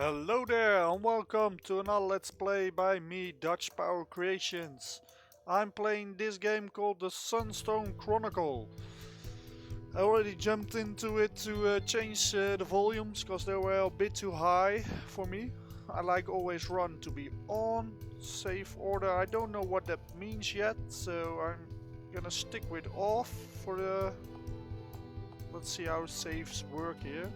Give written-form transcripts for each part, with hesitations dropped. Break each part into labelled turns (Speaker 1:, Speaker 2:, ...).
Speaker 1: Hello there and welcome to another Let's Play by me, Dutch Power Creations. I'm playing this game called the Sunstone Chronicle. I already jumped into it to change the volumes because they were a bit too high for me. I like always run to be on, safe order. I don't know what that means yet, so I'm gonna stick with off for the... Let's see how saves work here.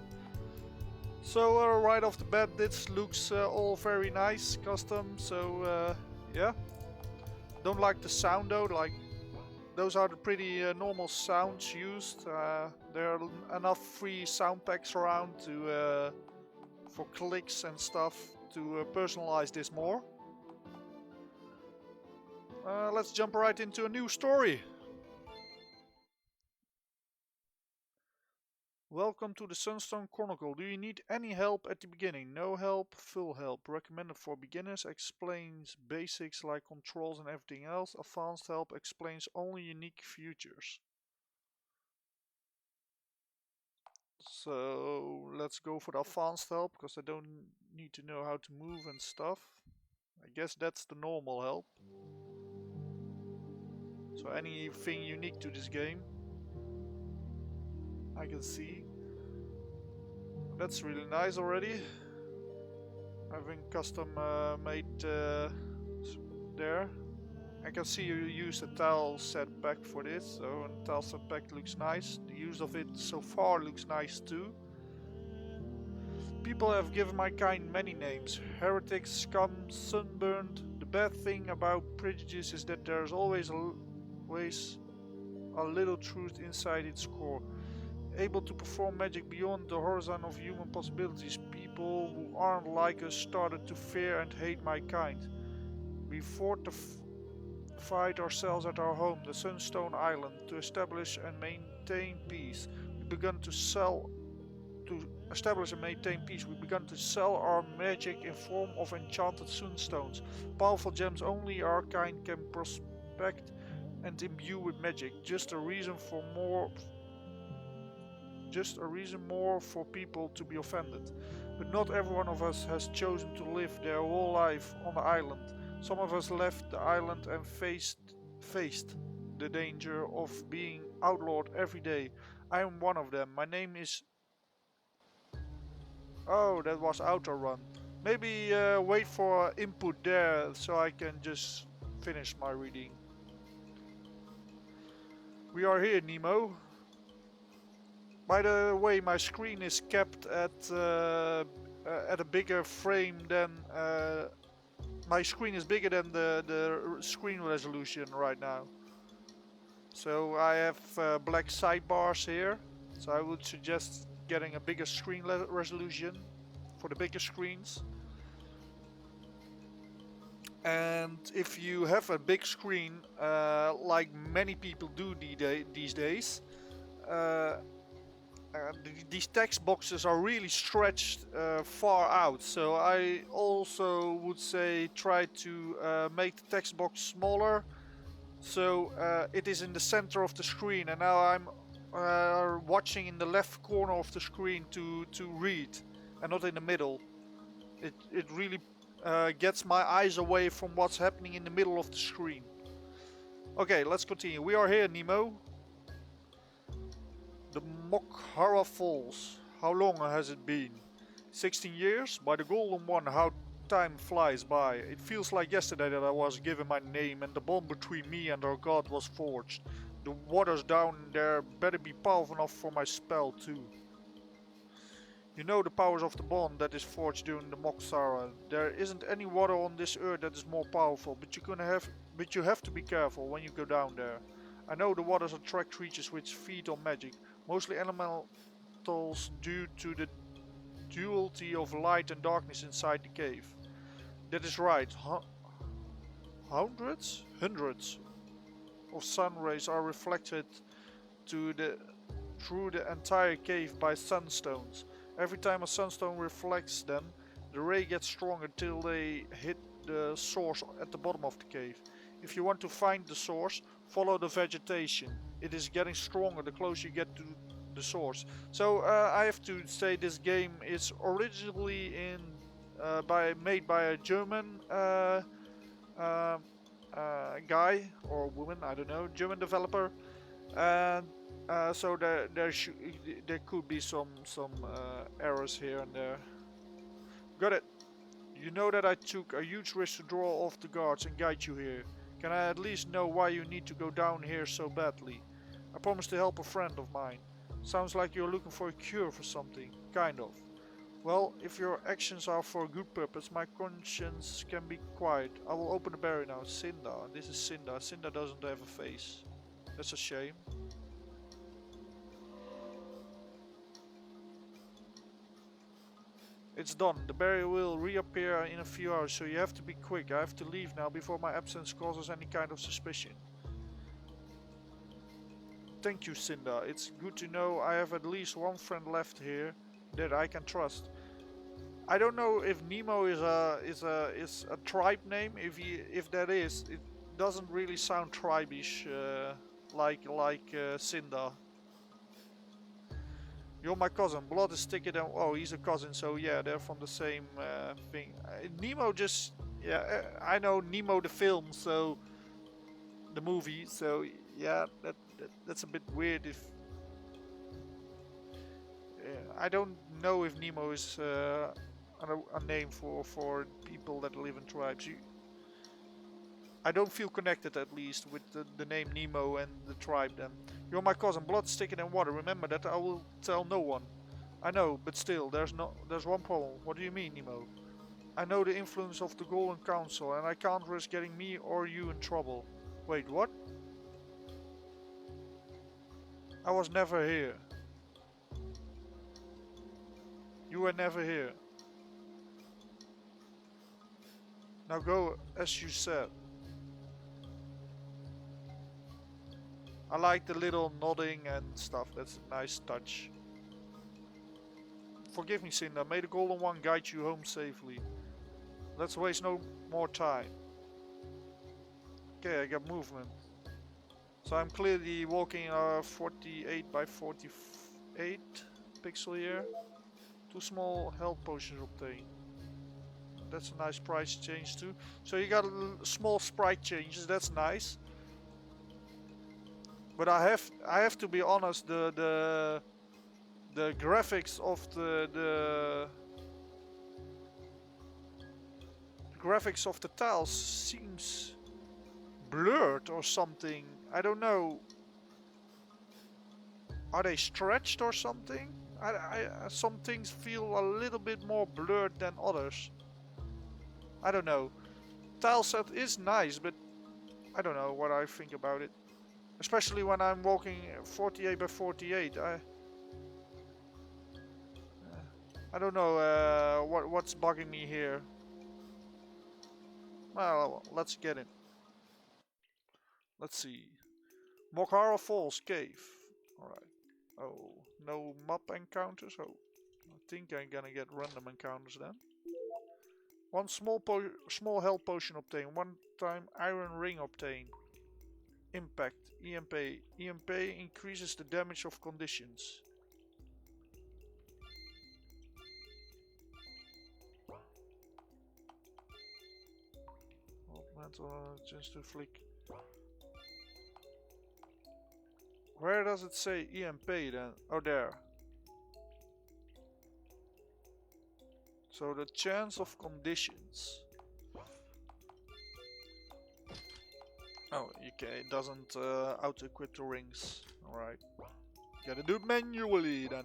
Speaker 1: So right off the bat, this looks all very nice, custom. So yeah, don't like the sound though. Like those are the pretty normal sounds used. There are enough free sound packs around to for clicks and stuff to personalize this more. Let's jump right into a new story. Welcome to the Sunstone Chronicle. Do you need any help at the beginning? No help, full help. Recommended for beginners. Explains basics like controls and everything else. Advanced help explains only unique features. So let's go for the advanced help because I don't need to know how to move and stuff. I guess that's the normal help. So anything unique to this game I can see. That's really nice already. Having custom made there. I can see you use a tile set pack for this, so a tile set pack looks nice. The use of it so far looks nice too. People have given my kind many names. Heretics, scum, sunburned. The bad thing about prejudice is that there's always a little truth inside its core. Able to perform magic beyond the horizon of human possibilities, people who aren't like us started to fear and hate my kind. We fought the fight ourselves at our home, the Sunstone Island, to establish and maintain peace. We began to establish and maintain peace. We began to sell our magic in form of enchanted sunstones, powerful gems only our kind can prospect and imbue with magic. Just a reason more for people to be offended. But not every one of us has chosen to live their whole life on the island. Some of us left the island and faced the danger of being outlawed every day. I am one of them. My name is... Oh, that was auto run. Maybe wait for input there so I can just finish my reading. We are here, Nemo. By the way, my screen is kept at a bigger frame than... my screen is bigger than the screen resolution right now. So I have black sidebars here. So I would suggest getting a bigger screen resolution for the bigger screens. And if you have a big screen, like many people do these days, these text boxes are really stretched far out. So I also would say try to make the text box smaller, so it is in the center of the screen. And now I'm watching in the left corner of the screen to read, and not in the middle. It really gets my eyes away from what's happening in the middle of the screen. Okay, let's continue. We are here, Nemo. The Mokhara Falls. How long has it been? 16 years? By the Golden One, how time flies by. It feels like yesterday that I was given my name and the bond between me and our god was forged. The waters down there better be powerful enough for my spell too. You know the powers of the bond that is forged during the Mokhara. There isn't any water on this earth that is more powerful, but you have to be careful when you go down there. I know the waters attract creatures which feed on magic, mostly elementals due to the duality of light and darkness inside the cave. That is right. Hundreds of sun rays are reflected through the entire cave by sunstones. Every time a sunstone reflects them, the ray gets stronger till they hit the source at the bottom of the cave. If you want to find the source, follow the vegetation. It is getting stronger the closer you get to the source. So I have to say this game is originally in made by a German uh, guy or woman, I don't know, German developer, and so there could be some errors here and there. Got it. You know that I took a huge risk to draw off the guards and guide you here. Can I at least know why you need to go down here so badly? I promised to help a friend of mine. Sounds like you're looking for a cure for something. Kind of. Well, if your actions are for a good purpose, my conscience can be quiet. I will open the barrier now. Cinda. This is Cinda. Cinda doesn't have a face. That's a shame. It's done. The barrier will reappear in a few hours, so you have to be quick. I have to leave now before my absence causes any kind of suspicion. Thank you, Cinda. It's good to know I have at least one friend left here that I can trust. I don't know if Nemo is a tribe name. If that is, it doesn't really sound tribeish like Cinda. You're my cousin. Blood is thicker than... Oh, he's a cousin, so yeah, they're from the same thing. Nemo just... Yeah, I know Nemo the film, so... The movie, so yeah, that's a bit weird if... I don't know if Nemo is a name for people that live in tribes. I don't feel connected, at least, with the name Nemo and the tribe then. You're my cousin, blood thicker than water. Remember that. I will tell no one. I know, but still, there's one problem. What do you mean, Nemo? I know the influence of the Golden Council, and I can't risk getting me or you in trouble. Wait, what? I was never here. You were never here. Now go as you said. I like the little nodding and stuff. That's a nice touch. Forgive me, Cinda. May the Golden One guide you home safely. Let's waste no more time. Okay, I got movement. So I'm clearly walking 48 by 48 pixel here. 2 small health potions obtained. That's a nice price change too. So you got small sprite changes. That's nice. But I have to be honest. The graphics of the graphics of the tiles seems blurred or something. I don't know. Are they stretched or something? Some things feel a little bit more blurred than others. I don't know. Tileset is nice, but I don't know what I think about it. Especially when I'm walking 48 by 48. I don't know what's bugging me here. Well, let's get it. Let's see. Mokhara Falls Cave. Alright. Oh, no map encounters? Oh, I think I'm gonna get random encounters then. One small health potion obtained. One time iron ring obtained. Impact. EMP. EMP increases the damage of conditions. Mental just to flick. Where does it say EMP then? Oh, there. So the chance of conditions. Oh, okay, it doesn't auto-equip the rings. Alright. Gotta do it manually then.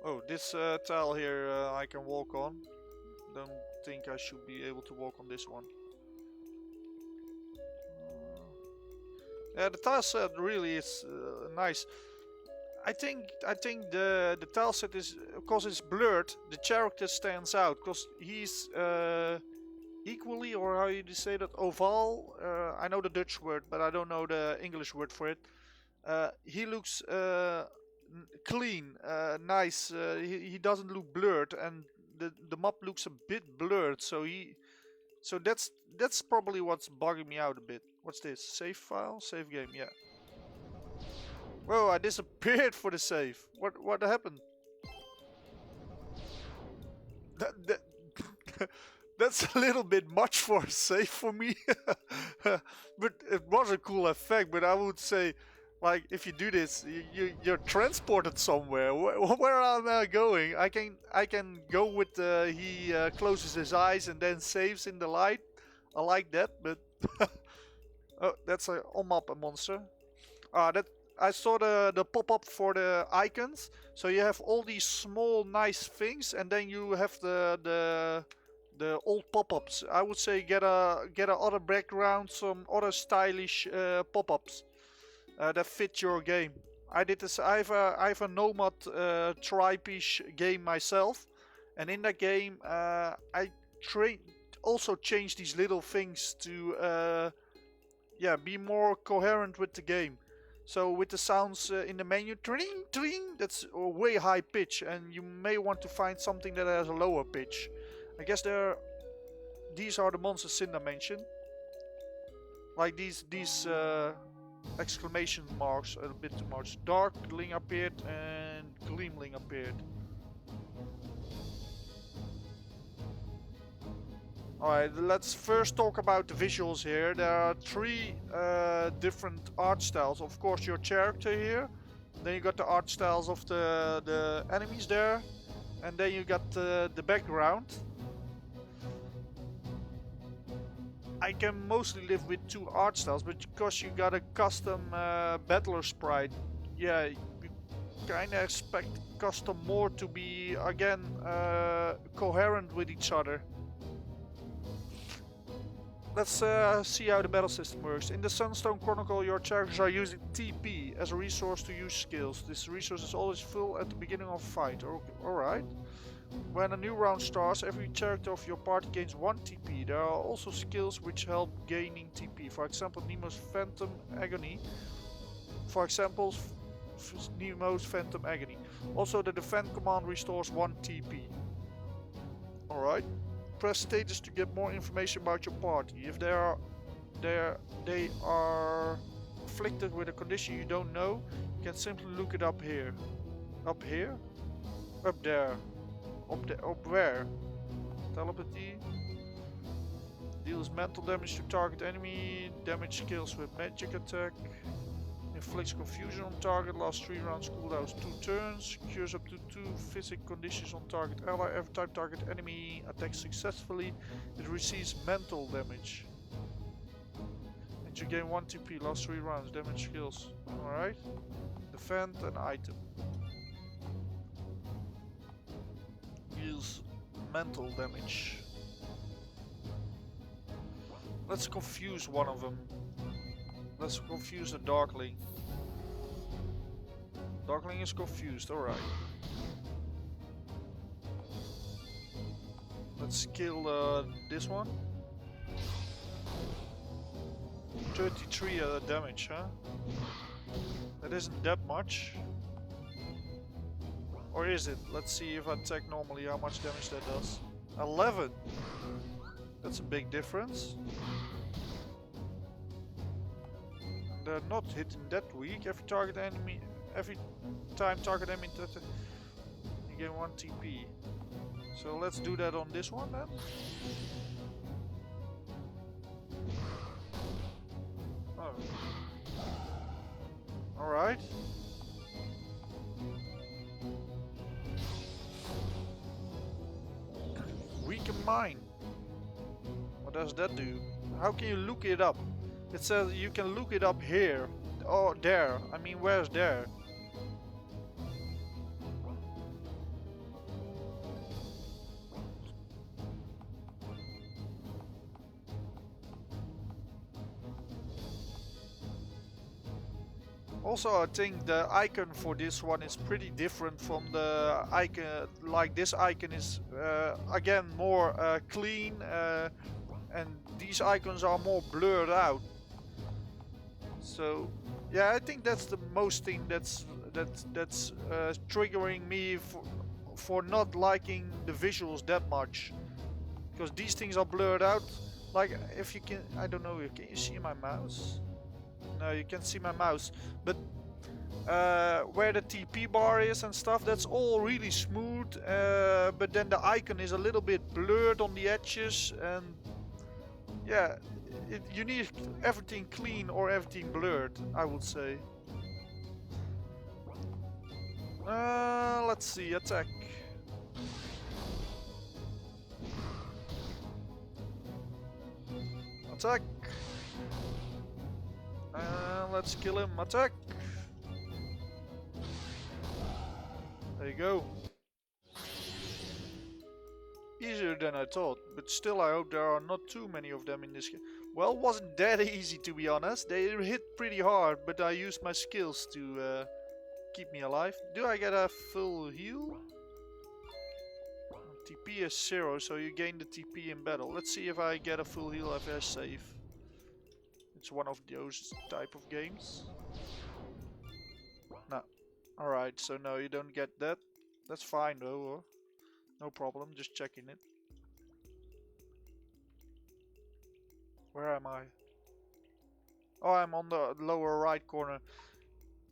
Speaker 1: Oh, this tile here I can walk on. Don't think I should be able to walk on this one. Yeah, the tile set really is nice. I think the tile set is, because it's blurred, the character stands out because he's equally, or how you say that, oval. I know the Dutch word, but I don't know the English word for it. He looks clean, nice. He doesn't look blurred, and the map looks a bit blurred. So that's probably what's bugging me out a bit. What's this? Save file, save game. Yeah. Whoa, I disappeared for the save. What happened? That, that's a little bit much for a save for me. But it was a cool effect, but I would say, like, if you do this, you're transported somewhere. Where am I going? I can go with he closes his eyes and then saves in the light. I like that, but oh, that's a on-map monster. That I saw the pop-up for the icons. So you have all these small nice things, and then you have the old pop-ups. I would say get a other background, some other stylish pop-ups that fit your game. I did this. I have a Nomad tribe-ish game myself, and in that game I also changed these little things to yeah, be more coherent with the game. So with the sounds in the menu, tring, tring, that's a way high pitch, and you may want to find something that has a lower pitch. I guess these are the monsters Cinda mentioned. Like these exclamation marks a bit too much. Darkling appeared and Gleamling appeared. Alright, let's first talk about the visuals here. There are three different art styles. Of course, your character here. Then you got the art styles of the enemies there. And then you got the background. I can mostly live with two art styles, but because you got a custom battler sprite, yeah, you kinda expect custom more to be, again, coherent with each other. Let's see how the battle system works. In the Sunstone Chronicle, your characters are using TP as a resource to use skills. This resource is always full at the beginning of a fight. Alright. When a new round starts, every character of your party gains 1 TP. There are also skills which help gaining TP. For example, Nemo's Phantom Agony. Also, the defend command restores 1 TP. Alright. Press status to get more information about your party. If they are afflicted with a condition you don't know, you can simply look it up here. Up here? Up there. Up where? Telepathy. Deals mental damage to target enemy. Damage kills with magic attack. Inflicts confusion on target. Lasts 3 rounds. Cooldowns 2 turns. Cures up to 2 physic conditions on target ally. Every time target enemy attacks successfully, it receives mental damage. And you gain 1 TP. Last 3 rounds. Damage kills. Alright. Defend an item. Deals mental damage. Let's confuse one of them. Let's confuse the Darkling. Darkling is confused, alright. Let's kill this one. 33 damage, huh? That isn't that much. Or is it? Let's see if I attack normally how much damage that does. 11! That's a big difference. They're not hitting that weak. Every time target enemy you gain 1 TP. So let's do that on this one then. Oh. Alright. Weaken mine. What does that do? How can you look it up? It says you can look it up here. Oh, there. I mean, where's there? Also, I think the icon for this one is pretty different from the icon. Like this icon is again more clean, and these icons are more blurred out. So, yeah, I think that's the most thing that's triggering me for not liking the visuals that much, because these things are blurred out. Like, if you can, I don't know, can you see my mouse? No, you can't see my mouse, but where the TP bar is and stuff, that's all really smooth, but then the icon is a little bit blurred on the edges, and yeah, you need everything clean or everything blurred, I would say. Let's see, attack. Attack. Let's kill him. Attack. There you go. Easier than I thought, but still I hope there are not too many of them in this game. Well, wasn't that easy to be honest. They hit pretty hard, but I used my skills to keep me alive. Do I get a full heal? TP is 0, so you gain the TP in battle. Let's see if I get a full heal if I save. It's one of those type of games. No. Alright, so no, you don't get that. That's fine though. No problem, just checking it. Where am I? Oh, I'm on the lower right corner.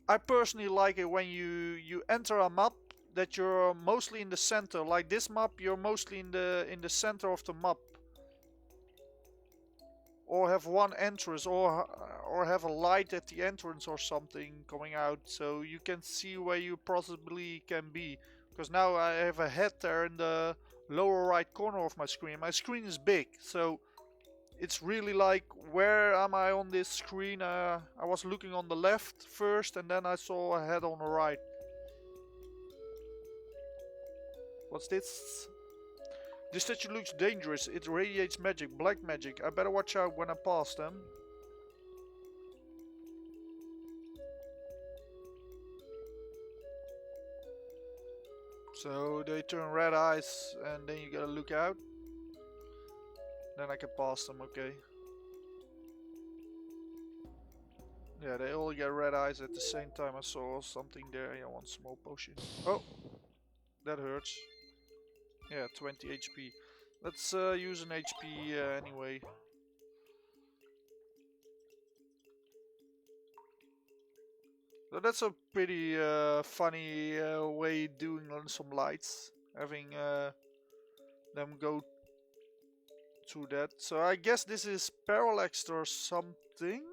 Speaker 1: I personally like it when you enter a map that you're mostly in the center. Like this map, you're mostly in the center of the map. Or have one entrance, or have a light at the entrance or something coming out, so you can see where you possibly can be. Because now I have a head there in the lower right corner of my screen. My screen is big, so it's really like, where am I on this screen? I was looking on the left first, and then I saw a head on the right. What's this? This statue looks dangerous. It radiates magic, black magic. I better watch out when I pass them. So they turn red eyes and then you gotta look out. Then I can pass them, okay. Yeah, they all get red eyes at the same time. I saw something there. Yeah, one small potion. Oh, that hurts. Yeah, 20 HP. Let's use an HP anyway. So that's a pretty funny way doing some lights. Having them go through that. So I guess this is parallaxed or something.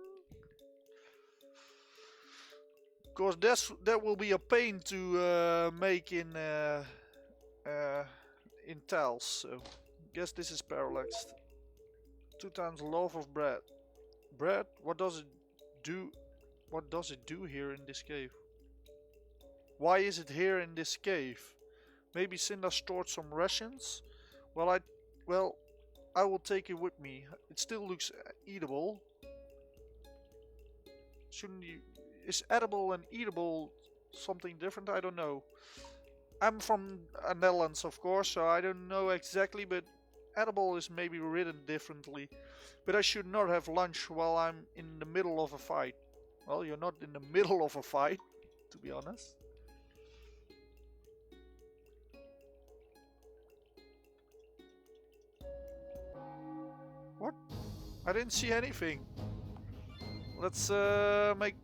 Speaker 1: Of course, that will be a pain to make in tiles. So guess this is parallaxed. 2 times loaf of bread. Bread? What does it do? What does it do here in this cave? Why is it here in this cave? Maybe Cinda stored some rations? Well, I will take it with me. It still looks eatable. Shouldn't you... Is edible and eatable something different? I don't know. I'm from Netherlands, of course, so I don't know exactly, but edible is maybe written differently. But I should not have lunch while I'm in the middle of a fight. Well, you're not in the middle of a fight, to be honest. What? I didn't see anything. Let's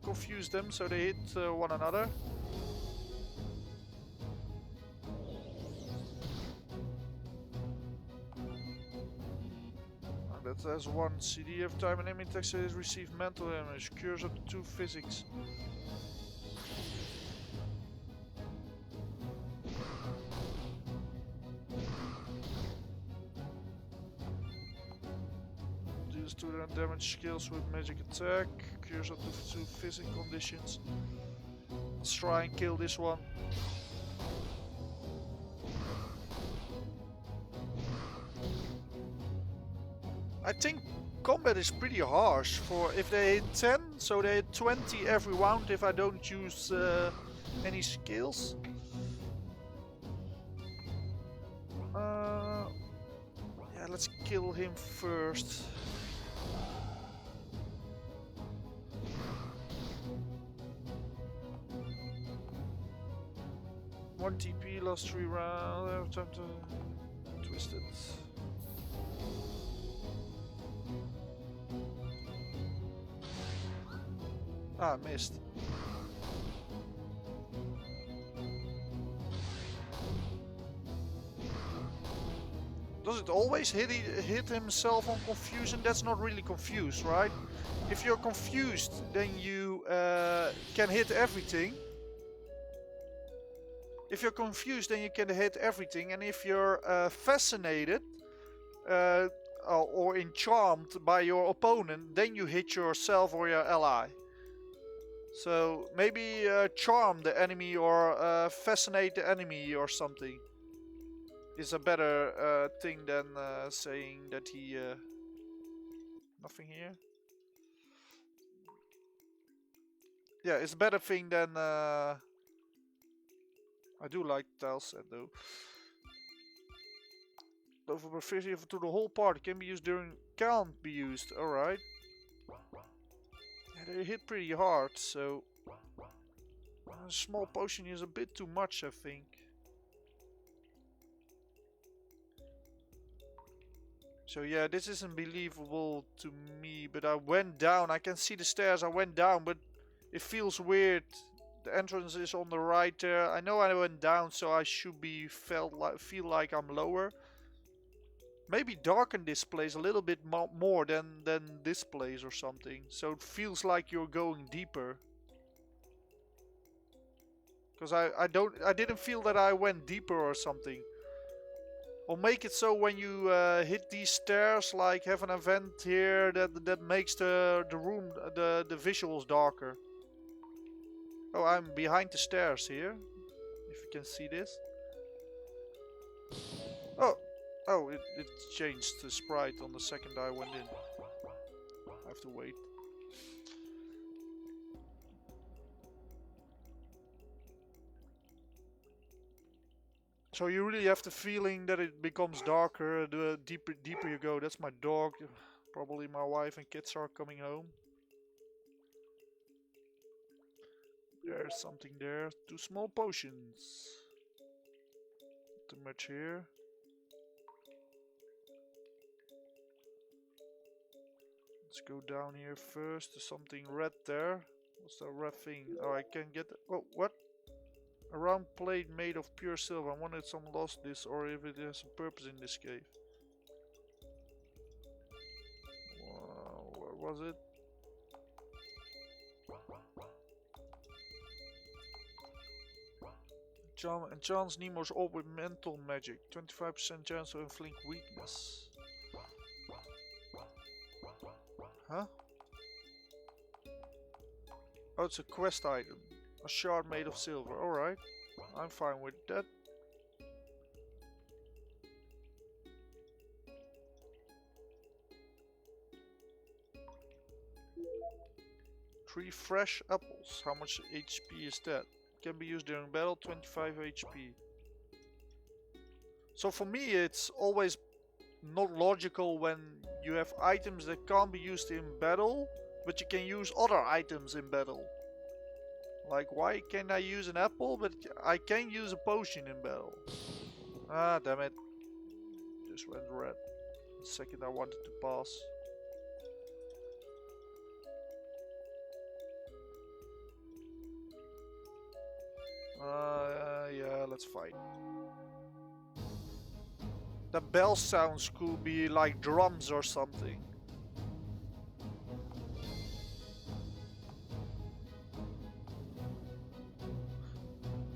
Speaker 1: confuse them so they hit one another. That has 1 CD. Every time an enemy attacks it receives mental damage. Cures up to 2 physics. Deals 2 damage skills with magic attack. Cures up to 2 physic conditions. Let's try and kill this one. I think combat is pretty harsh for if they hit 10, so they hit 20 every round if I don't use any skills. Yeah, let's kill him first. One TP, last 3 rounds. Time to twist it. Ah, missed. Does it always hit himself on confusion? That's not really confused, right? If you're confused, then you can hit everything. If you're confused, then you can hit everything. And if you're fascinated or enchanted by your opponent, then you hit yourself or your ally. So maybe charm the enemy or fascinate the enemy or something is a better thing than saying that he... nothing here? Yeah, it's a better thing than... I do like tileset though. Over proficiency to the whole party can be used during... Can't be used, alright. Yeah, they hit pretty hard, so... A small potion is a bit too much, I think. So yeah, this isn't believable to me, but I went down. I can see the stairs, I went down, but it feels weird. The entrance is on the right there. I know I went down, so I should be feel like I'm lower. Maybe darken this place a little bit more than this place or something. So it feels like you're going deeper. Because I didn't feel that I went deeper or something. Or make it so when you hit these stairs, like have an event here that makes the room, the visuals darker. Oh, I'm behind the stairs here. If you can see this. Oh, it changed the sprite on the second I went in. I have to wait. So you really have the feeling that it becomes darker the deeper you go. That's my dog. Probably my wife and kids are coming home. There's something there. 2 small potions. Not too much here. Let's go down here first. There's something red there. What's that red thing? Oh, I can get... Oh, what? A round plate made of pure silver. I wonder if someone lost this or if it has a purpose in this cave. Where was it? Enchants Nemo's orb with mental magic. 25% chance of inflict weakness. Huh? Oh, it's a quest item. A shard made of silver. Alright. I'm fine with that. Three fresh apples. How much HP is that? Can be used during battle. 25 HP. So for me it's always not logical when you have items that can't be used in battle, but you can use other items in battle. Like, why can't I use an apple, but I can use a potion in battle? Ah, damn it. Just went red. The second I wanted to pass. Yeah, let's fight. The bell sounds could be like drums or something.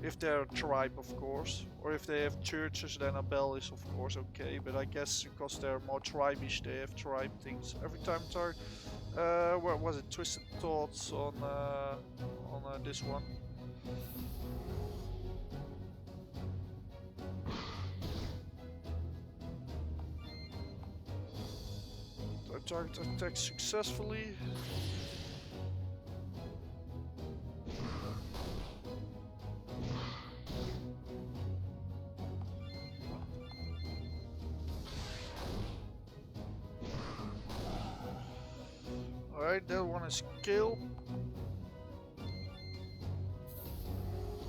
Speaker 1: If they're a tribe, of course. Or if they have churches, then a bell is of course okay. But I guess because they're more tribe-ish, they have tribe things. Every time target... where was it? Twisted Thoughts on this one. Target attack successfully. Alright, that one is killed.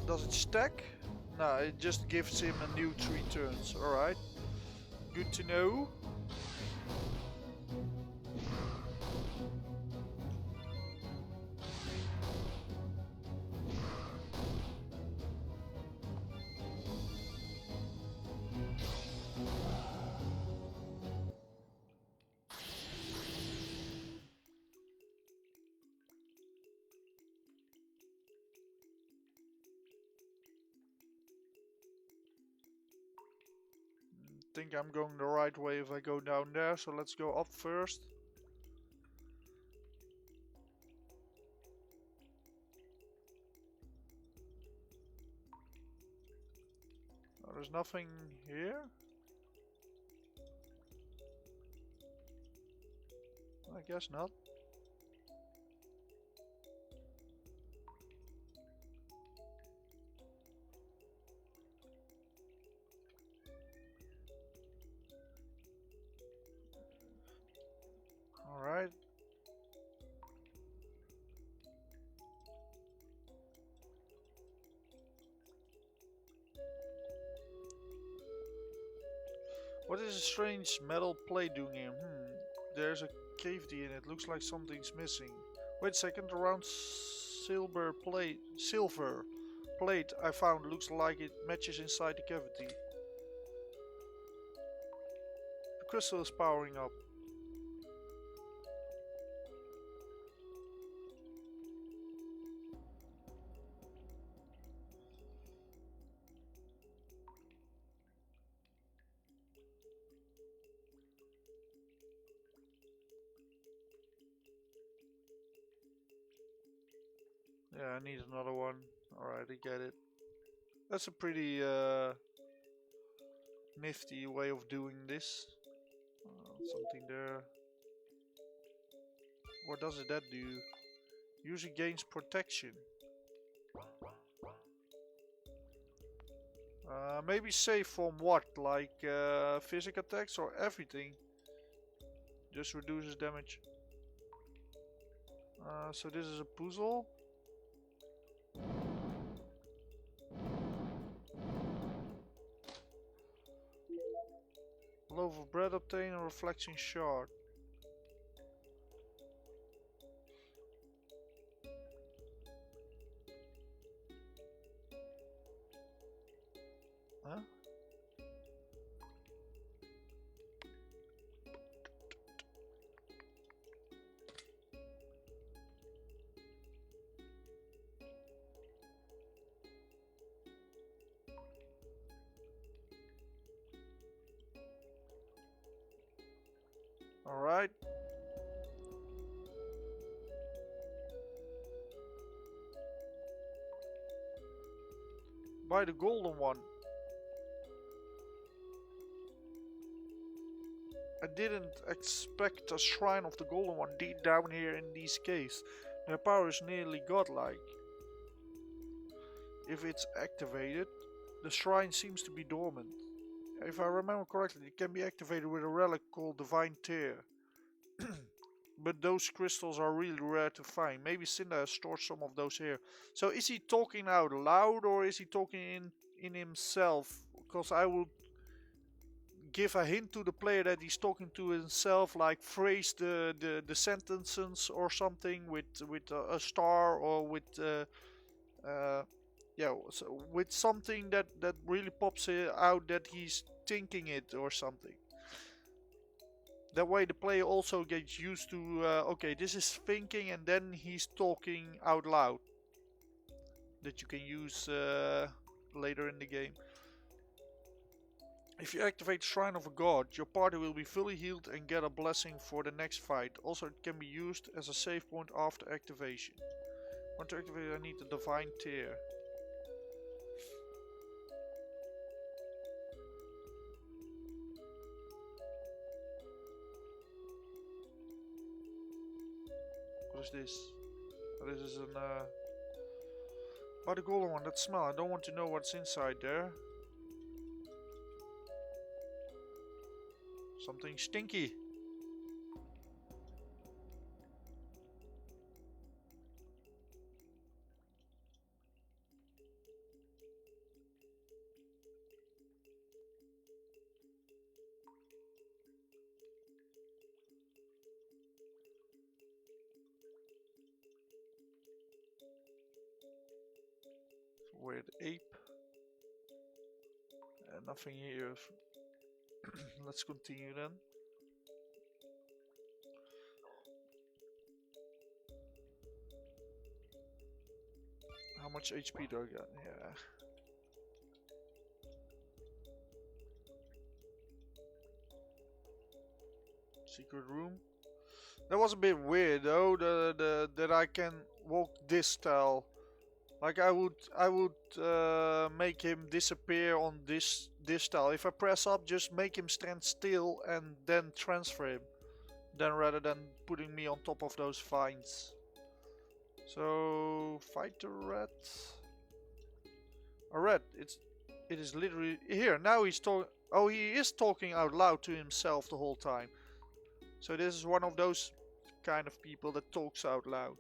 Speaker 1: Does it stack? No, it just gives him a new 3 turns. Alright. Good to know. think I'm going the right way if I go down there, so let's go up first. Oh, there's nothing here? I guess not. Alright. What is a strange metal plate doing here? There's a cavity in it. Looks like something's missing. Wait a second, a round silver plate I found looks like it matches inside the cavity. The crystal is powering up. Yeah, I need another one. Alright, I get it. That's a pretty nifty way of doing this. Something there. What does that do? User gains protection. Maybe save from what? Like physical attacks or everything? Just reduces damage. So this is a puzzle. Loaf of bread, obtain a reflection shard. Huh? Alright. Buy the golden one. I didn't expect a shrine of the golden one deep down here in these caves. Their power is nearly godlike. If it's activated, the shrine seems to be dormant. If I remember correctly, it can be activated with a relic called Divine Tear. But those crystals are really rare to find. Maybe Cinda has stored some of those here. So is he talking out loud or is he talking in himself? Because I will give a hint to the player that he's talking to himself, like phrase the sentences or something with a star or with yeah, so with something that really pops out that he's thinking it or something. That way the player also gets used to okay, this is thinking and then he's talking out loud. That you can use later in the game. If you activate Shrine of a God, your party will be fully healed and get a blessing for the next fight. Also, it can be used as a save point after activation. Want to activate it, I need the Divine Tear. What is this? Oh, this is an buy the golden one, that smell. I don't want to know what's inside there. Something stinky. Weird ape. Nothing here. Let's continue then. How much HP do I got? Yeah. Secret room. That was a bit weird though. That I can walk this tile. Like I would make him disappear on this tile. If I press up, just make him stand still and then transfer him. Then rather than putting me on top of those vines. So fight the rat. A rat. It is literally here. Now he's talking. Oh, he is talking out loud to himself the whole time. So this is one of those kind of people that talks out loud.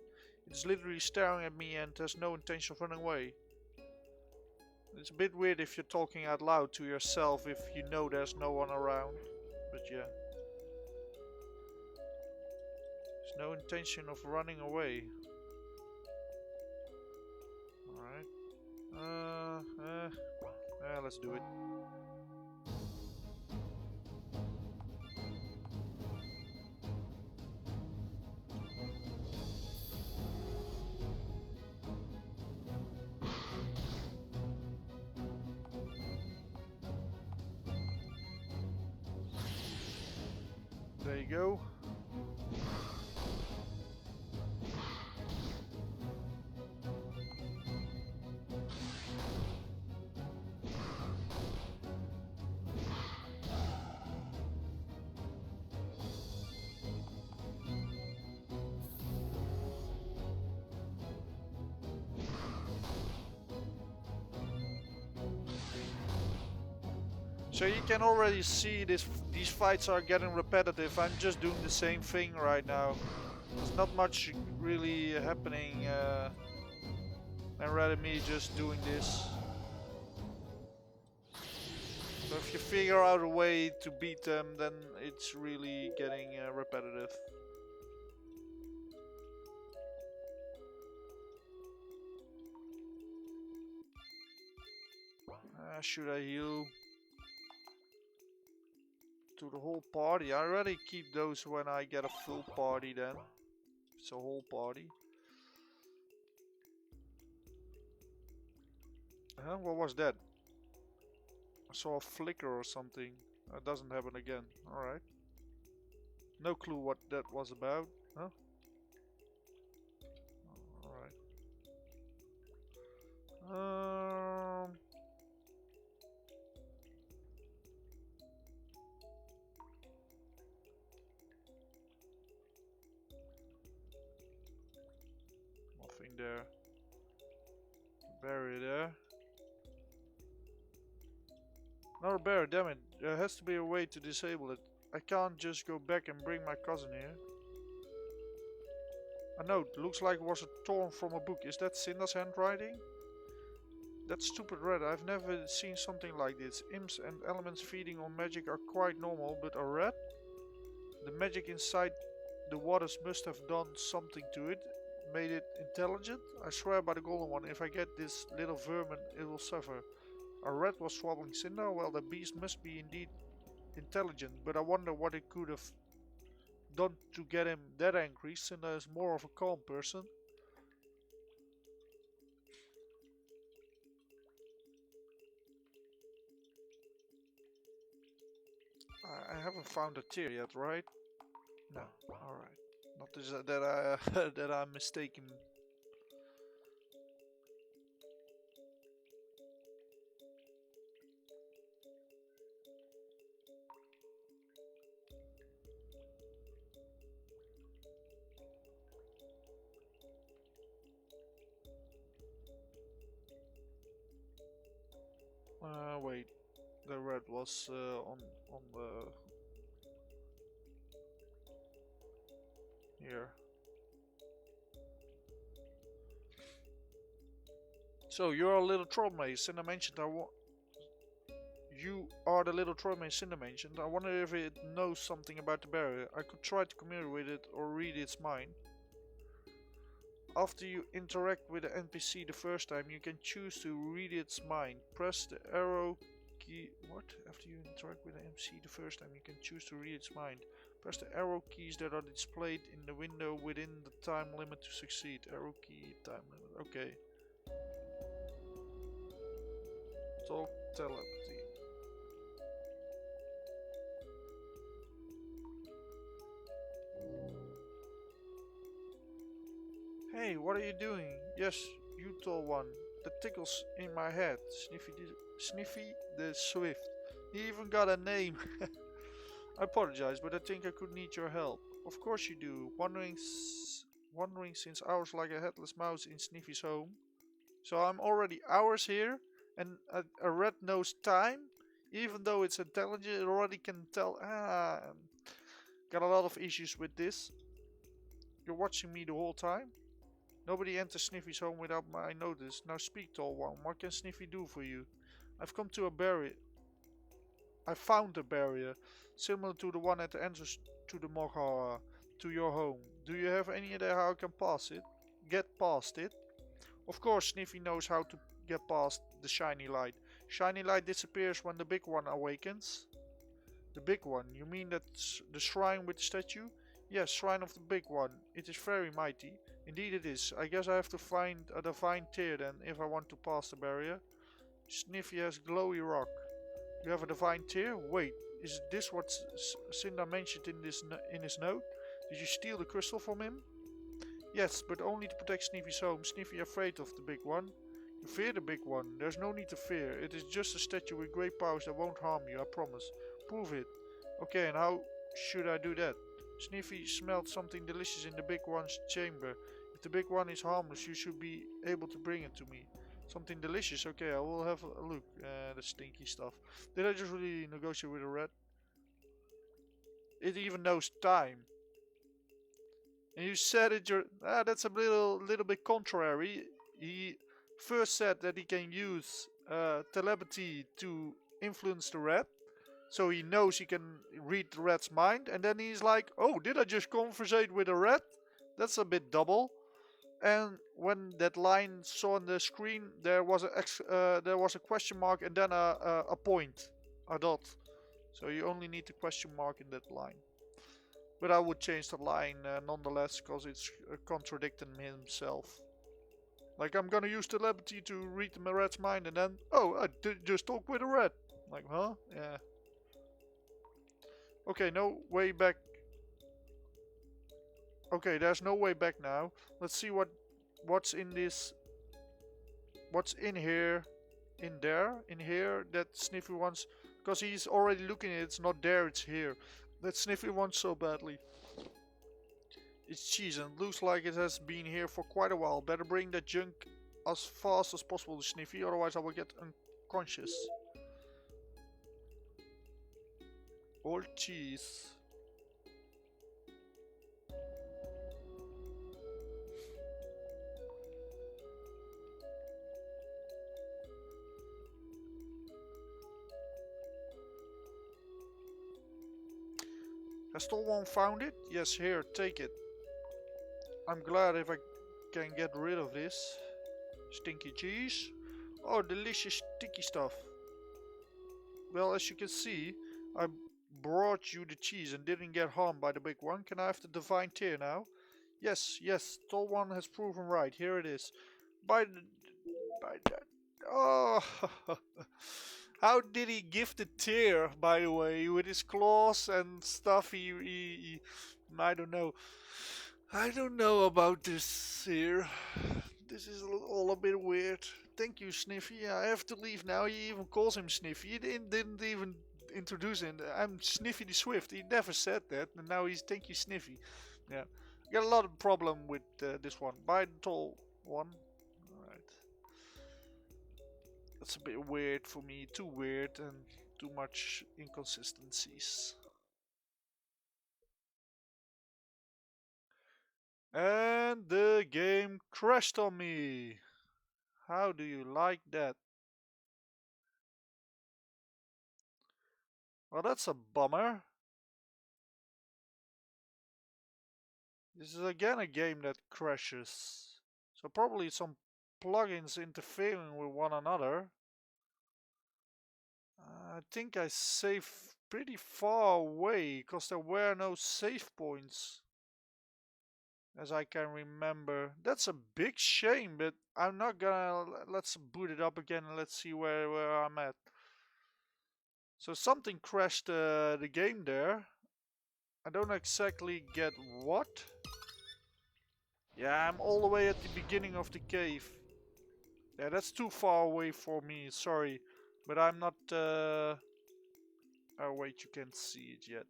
Speaker 1: It's literally staring at me and has no intention of running away. It's a bit weird if you're talking out loud to yourself if you know there's no one around. But yeah. There's no intention of running away. Alright. Let's do it. There you go. So you can already see these fights are getting repetitive. I'm just doing the same thing right now. There's not much really happening and rather me just doing this. So if you figure out a way to beat them, then it's really getting repetitive. Should I heal? To the whole party. I already keep those when I get a full party then. It's a whole party. Huh? What was that? I saw a flicker or something. That doesn't happen again. Alright. No clue what that was about. Huh? Alright. Nothing there. Barrier there. Another barrier, damn it. There has to be a way to disable it. I can't just go back and bring my cousin here. A note. Looks like it was torn from a book. Is that Cinder's handwriting? That stupid rat. I've never seen something like this. Imps and elements feeding on magic are quite normal, but a rat? The magic inside the waters must have done something to it. Made it intelligent? I swear by the golden one, if I get this little vermin, it will suffer. A rat was swabbing Cinder? Well, the beast must be indeed intelligent, but I wonder what it could have done to get him that angry. Cinder is more of a calm person. I haven't found a tear yet, right? No. Alright. Not that I that I'm mistaken. Wait. The red was on the here. So you're a little troublemaker. Cinder mentioned you are the little troublemaker Cinder mentioned. I wonder if it knows something about the barrier. I could try to communicate with it or read its mind. After you interact with the NPC the first time, you can choose to read its mind. Press the arrow key. What? After you interact with the NPC the first time, you can choose to read its mind. Press the arrow keys that are displayed in the window within the time limit to succeed. Arrow key, time limit. Okay. Talk telepathy. Hey, what are you doing? Yes, you tall one. The tickles in my head. Sniffy the Swift. He even got a name. I apologize, but I think I could need your help. Of course you do. Wandering since hours like a headless mouse in Sniffy's home. So I'm already hours here, and a rat knows time. Even though it's intelligent, it already can tell. Got a lot of issues with this. You're watching me the whole time. Nobody enters Sniffy's home without my notice. Now speak, tall one. What can Sniffy do for you? I've come to a barrier. I found a barrier, similar to the one at the entrance to the Moghara, to your home. Do you have any idea how I can pass it? Get past it? Of course, Sniffy knows how to get past the shiny light. Shiny light disappears when the big one awakens. The big one? You mean that's the shrine with the statue? Yes, shrine of the big one. It is very mighty. Indeed it is. I guess I have to find a divine tear then, if I want to pass the barrier. Sniffy has glowy rock. You have a divine tear? Wait, is this what Cinder mentioned in his note? Did you steal the crystal from him? Yes, but only to protect Sniffy's home. Sniffy afraid of the big one. You fear the big one. There's no need to fear. It is just a statue with great powers that won't harm you, I promise. Prove it. Okay, and how should I do that? Sniffy smelled something delicious in the big one's chamber. If the big one is harmless, you should be able to bring it to me. Something delicious. Okay, I will have a look. The stinky stuff. Did I just really negotiate with a rat? It even knows time. And you said it. That's a little bit contrary. He first said that he can use telepathy to influence the rat, so he knows he can read the rat's mind. And then he's like, "Oh, did I just conversate with a rat? That's a bit double." And when that line saw on the screen, there was a question mark and then a point, a dot. So you only need the question mark in that line. But I would change the line nonetheless, because it's contradicting himself. Like, I'm gonna use telepathy to read the rat's mind, and then, oh, I did just talk with a rat. Like, huh? Yeah. Okay, no way back. Okay, there's no way back now. Let's see what's in this. What's in here? In here that Sniffy wants. Because he's already looking at it. It's not there, it's here. That Sniffy wants so badly. It's cheese and looks like it has been here for quite a while. Better bring that junk as fast as possible to Sniffy, otherwise I will get unconscious. Or cheese. Has still one found it? Yes, here, take it. I'm glad if I can get rid of this. Stinky cheese. Oh, delicious sticky stuff. Well, as you can see, I brought you the cheese and didn't get harmed by the big one. Can I have the divine tear now? Yes, yes, tall one has proven right. Here it is. By the, oh, how did he give the tear? By the way, with his claws and stuff. I don't know. I don't know about this here. This is all a bit weird. Thank you, Sniffy. I have to leave now. He even calls him Sniffy. He didn't even introduce him. I'm Sniffy the Swift. He never said that, and now he's thank you, Sniffy. Yeah, got a lot of problem with this one. Buy the tall one. Alright. That's a bit weird for me. Too weird and too much inconsistencies. And the game crashed on me. How do you like that? Well, that's a bummer. This is again a game that crashes. So probably some plugins interfering with one another. I think I saved pretty far away because there were no save points. As I can remember. That's a big shame, but I'm not gonna... Let's boot it up again and let's see where I'm at. So something crashed the game there. I don't exactly get what. Yeah, I'm all the way at the beginning of the cave. Yeah, that's too far away for me, sorry. But I'm not... Oh wait, you can't see it yet.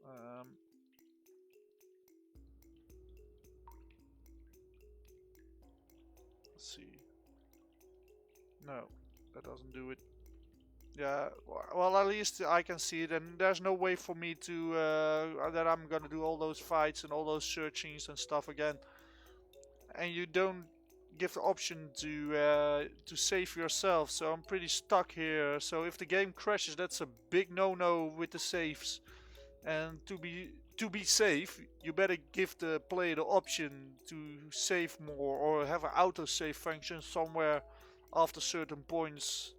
Speaker 1: Um, let's see. No, that doesn't do it. Yeah, well at least I can see it, and there's no way for me to that I'm gonna do all those fights and all those searchings and stuff again. And you don't give the option to save yourself, so I'm pretty stuck here. So if the game crashes, that's a big no-no with the saves. And to be safe, you better give the player the option to save more or have an auto-save function somewhere after certain points.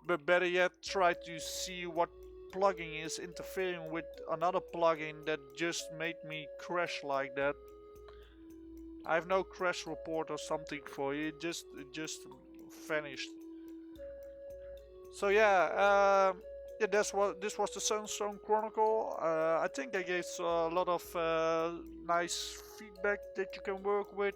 Speaker 1: But better yet, try to see what plugin is interfering with another plugin that just made me crash like that. I have no crash report or something for you. It just vanished. So yeah, yeah. This was the Sunstone Chronicle. I think I gave a lot of nice feedback that you can work with.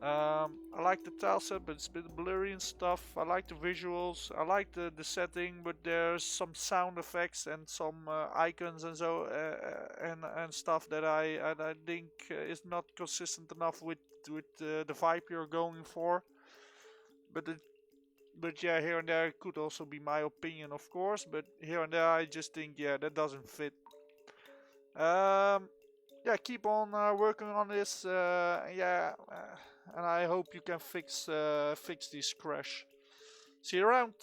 Speaker 1: I like the tileset, but it's a bit blurry and stuff. I like the visuals. I like the setting, but there's some sound effects and some icons and so and stuff that I think is not consistent enough with the vibe you're going for. But but yeah, here and there it could also be my opinion, of course. But here and there, I just think yeah, that doesn't fit. Um, yeah, keep on working on this. Yeah, and I hope you can fix this crash. See you around.